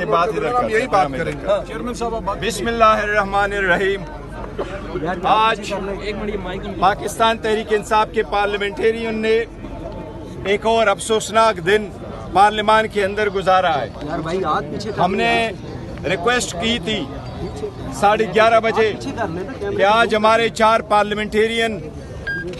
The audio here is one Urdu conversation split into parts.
کے بعد یہی بات کریں گے. بسم اللہ الرحمن الرحیم. آج پاکستان تحریک انصاف کے پارلیمنٹیرین نے ایک اور افسوسناک دن پارلیمان کے اندر گزارا ہے. ہم نے ریکویسٹ کی تھی 11:30 بجے کہ آج ہمارے 4 پارلیمنٹیرین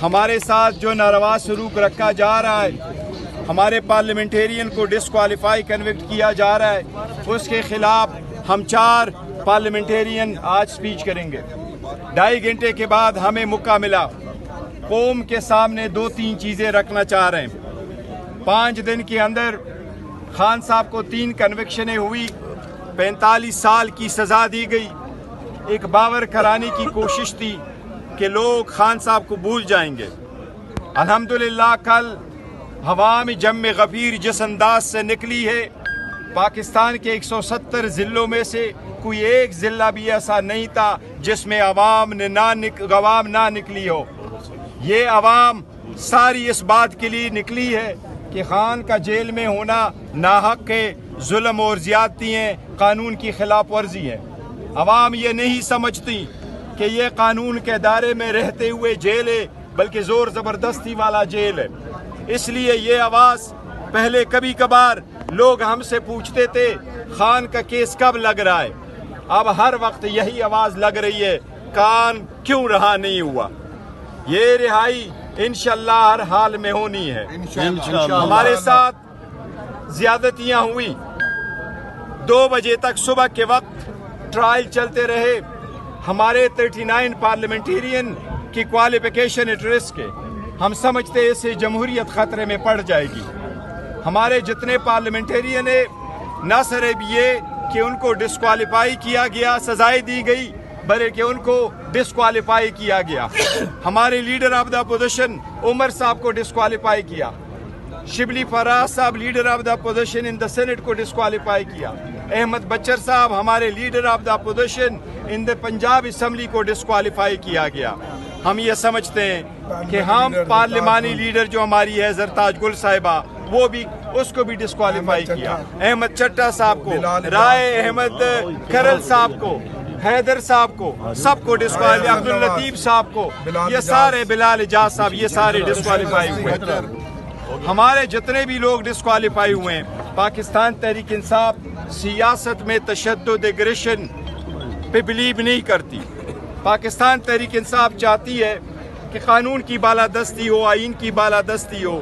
ہمارے ساتھ جو ناروا سلوک رکھا جا رہا ہے، ہمارے پارلیمنٹیرین کو ڈسکوالیفائی کنوکٹ کیا جا رہا ہے، اس کے خلاف ہم 4 پارلیمنٹیرین آج سپیچ کریں گے. 2.5 گھنٹے کے بعد ہمیں موقع ملا. قوم کے سامنے 2-3 چیزیں رکھنا چاہ رہے ہیں. 5 دن کے اندر خان صاحب کو 3 کنوکشنیں ہوئی، 45 سال کی سزا دی گئی. ایک باور کرانے کی کوشش تھی کہ لوگ خان صاحب کو بھول جائیں گے. الحمدللہ کل عوامی جم غفیر جس انداز سے نکلی ہے، پاکستان کے 170 ضلعوں میں سے کوئی ایک ضلع بھی ایسا نہیں تھا جس میں عوام نہ نکلی ہو. یہ عوام ساری اس بات کے لیے نکلی ہے کہ خان کا جیل میں ہونا ناحق ہے، ظلم اور زیادتی ہیں، قانون کی خلاف ورزی ہے. عوام یہ نہیں سمجھتی کہ یہ قانون کے دائرے میں رہتے ہوئے جیل ہے، بلکہ زور زبردستی والا جیل ہے. اس لیے یہ آواز پہلے کبھی کبھار لوگ ہم سے پوچھتے تھے خان کا کیس کب لگ رہا ہے. اب ہر وقت یہی آواز لگ رہی ہے، خان کیوں رہا نہیں ہوا. یہ رہائی انشاءاللہ ہر حال میں ہونی ہے. ہمارے ساتھ زیادتیاں ہوئی. 2 بجے تک صبح کے وقت ٹرائل چلتے رہے. ہمارے 39 پارلیمنٹیرین کی کوالیفیکیشن ایٹ رسک ہے. ہم سمجھتے اس سے جمہوریت خطرے میں پڑ جائے گی. ہمارے جتنے پارلیمنٹیرین ہیں، نہ صرف یہ کہ ان کو ڈسکوالیفائی کیا گیا، سزائیں دی گئی، بلکہ ان کو ڈسکوالیفائی کیا گیا. ہمارے leader of the opposition Umar صاحب کو ڈسکوالیفائی کیا. شبلی فراز صاحب leader of the opposition in the senate کو ڈسکوالیفائی کیا. احمد بچر صاحب ہمارے leader of the opposition in the Punjab assembly کو ڈسکوالیفائی کیا گیا. ہم یہ سمجھتے ہیں کہ ہم پارلیمانی لیڈر جو ہماری ہے زرتاج گل صاحبہ، وہ بھی اس کو بھی ڈسکوالیفائی کیا. احمد چٹا صاحب کو، رائے احمد کرل صاحب کو، حیدر صاحب کو، سب کو ڈسکوالیفائی. عبداللطیف صاحب کو، یہ سارے، بلال اجاز صاحب، یہ سارے ڈسکوالیفائی ہوئے. ہمارے جتنے بھی لوگ ڈسکوالیفائی ہوئے ہیں، پاکستان تحریک انصاف سیاست میں تشدد ایگریشن پہ بلیو نہیں کرتی. پاکستان تحریک انصاف چاہتی ہے کہ قانون کی بالادستی ہو، آئین کی بالادستی ہو.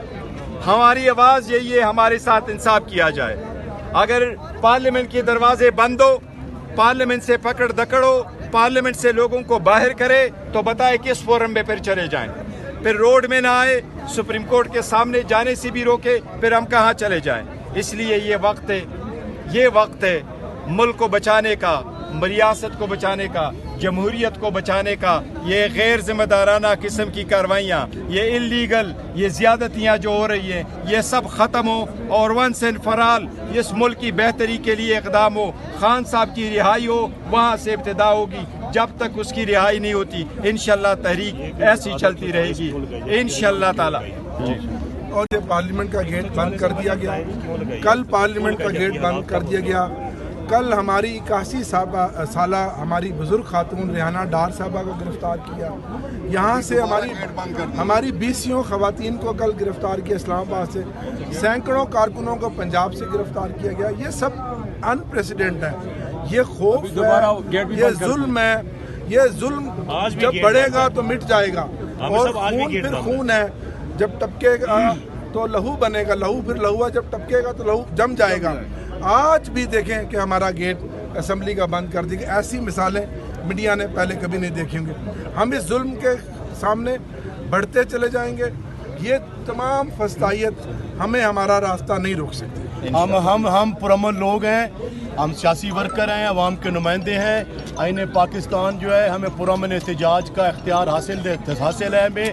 ہماری آواز یہی ہے، ہمارے ساتھ انصاف کیا جائے. اگر پارلیمنٹ کے دروازے بند ہو، پارلیمنٹ سے پکڑ دکڑ ہو، پارلیمنٹ سے لوگوں کو باہر کرے، تو بتائے کس فورم میں پھر چلے جائیں. پھر روڈ میں نہ آئے، سپریم کورٹ کے سامنے جانے سے بھی روکے، پھر ہم کہاں چلے جائیں. اس لیے یہ وقت ہے ملک کو بچانے کا، ریاست کو بچانے کا، جمہوریت کو بچانے کا. یہ غیر ذمہ دارانہ قسم کی کارروائیاں، یہ انلیگل، یہ زیادتیاں جو ہو رہی ہیں، یہ سب ختم ہو اور ونس اینڈ فار آل اس ملک کی بہتری کے لیے اقدام ہو. خان صاحب کی رہائی ہو، وہاں سے ابتدا ہوگی. جب تک اس کی رہائی نہیں ہوتی، انشاءاللہ تحریک ایسی چلتی رہے گی انشاءاللہ تعالی. اور یہ پارلیمنٹ کا گیٹ بند کر دیا گیا. کل پارلیمنٹ کا گیٹ بند کر دیا گیا. کل ہماری 81 سالہ ہماری بزرگ خاتون ریحانہ ڈار صاحبہ کو گرفتار کیا. یہاں سے ہماری 20 خواتین کو کل گرفتار کیا اسلام آباد سے. سینکڑوں کارکنوں کو پنجاب سے گرفتار کیا گیا. یہ سب انپریسیڈنٹ ہے. یہ خوف ہے، یہ ظلم ہے. یہ ظلم جب بڑھے گا تو مٹ جائے گا. اور خون پھر خون ہے، جب ٹپکے گا تو لہو بنے گا. لہو پھر لہوا جب ٹپکے گا تو لہو جم جائے گا. آج بھی دیکھیں کہ ہمارا گیٹ اسمبلی کا بند کر دی گیا. ایسی مثالیں میڈیا نے پہلے کبھی نہیں دیکھی ہوں گی. ہم اس ظلم کے سامنے بڑھتے چلے جائیں گے. یہ تمام فسطائیت ہمیں ہمارا راستہ نہیں روک سکتی. ہم پرامن لوگ ہیں، ہم سیاسی ورکر ہیں، عوام کے نمائندے ہیں. آئین پاکستان جو ہے ہمیں پرامن احتجاج کا اختیار حاصل ہے ہمیں.